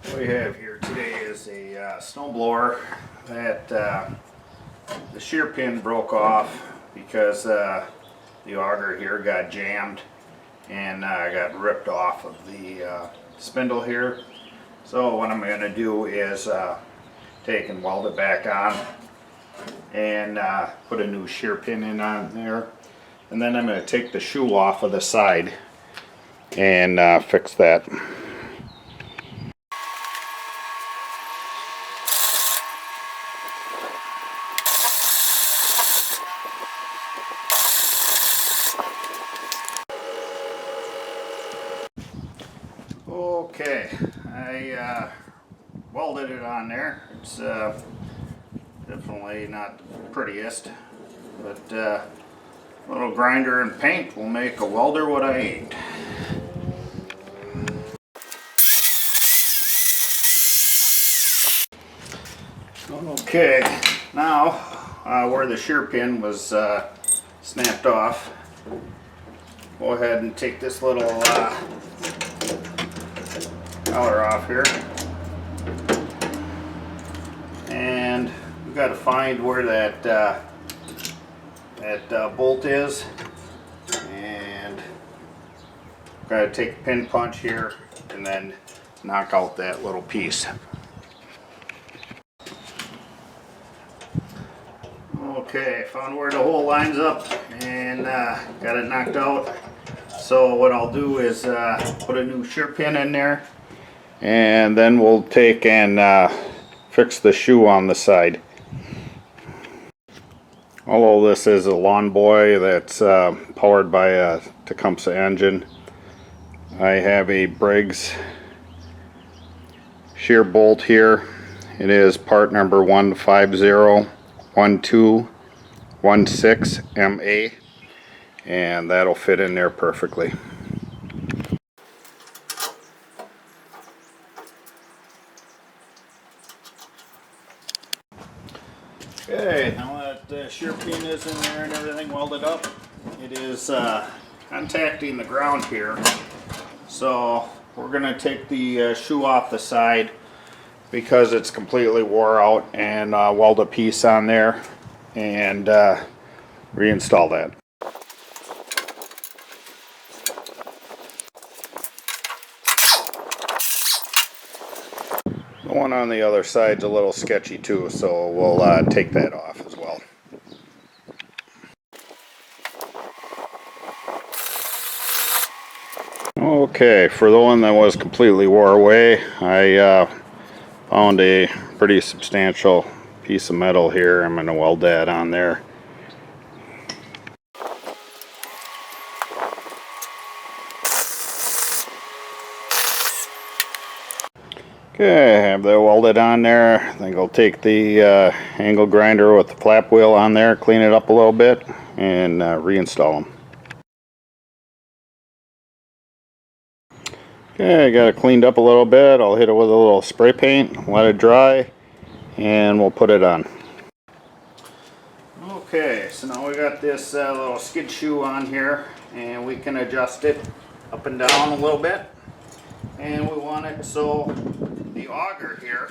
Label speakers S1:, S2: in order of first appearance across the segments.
S1: What we have here today is a snow blower that the shear pin broke off because the auger here got jammed and got ripped off of the spindle here. So what I'm going to do is take and weld it back on and put a new shear pin in on there, and then I'm going to take the shoe off of the side and fix that. Okay, I welded it on there. It's definitely not the prettiest, but a little grinder and paint will make a welder what I ain't. Okay, now where the shear pin was snapped off, go ahead and take this little collar off here, and we've got to find where that bolt is, and got to take a pin punch here and then knock out that little piece. Okay, found where the hole lines up and got it knocked out. So what I'll do is put a new shear pin in there, and then we'll take and fix the shoe on the side. Although this is a Lawn Boy that's powered by a Tecumseh engine, I have a Briggs shear bolt here. It is part number 1501216MA, and that'll fit in there perfectly. Okay, now that the shear pin is in there and everything welded up, it is contacting the ground here. So we're going to take the shoe off the side because it's completely wore out, and weld a piece on there and reinstall that. The one on the other side's a little sketchy too, so we'll take that off as well. Okay, for the one that was completely wore away, I found a pretty substantial piece of metal here. I'm going to weld that on there. Okay, I have that welded on there. I think I'll take the angle grinder with the flap wheel on there, clean it up a little bit, and reinstall them. Okay, I got it cleaned up a little bit. I'll hit it with a little spray paint, let it dry, and we'll put it on. Okay, so now we got this little skid shoe on here, and we can adjust it up and down a little bit. And we want it so the auger here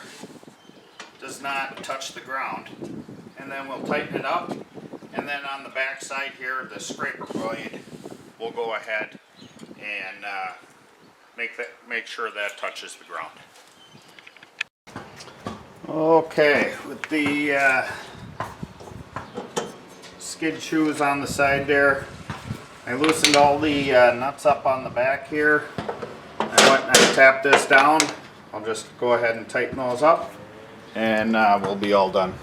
S1: does not touch the ground. And then we'll tighten it up, and then on the back side here, the scraper blade will go ahead and make sure that touches the ground. Okay, with the skid shoes on the side there, I loosened all the nuts up on the back here. I went and I tapped this down. I'll just go ahead and tighten those up, and we'll be all done.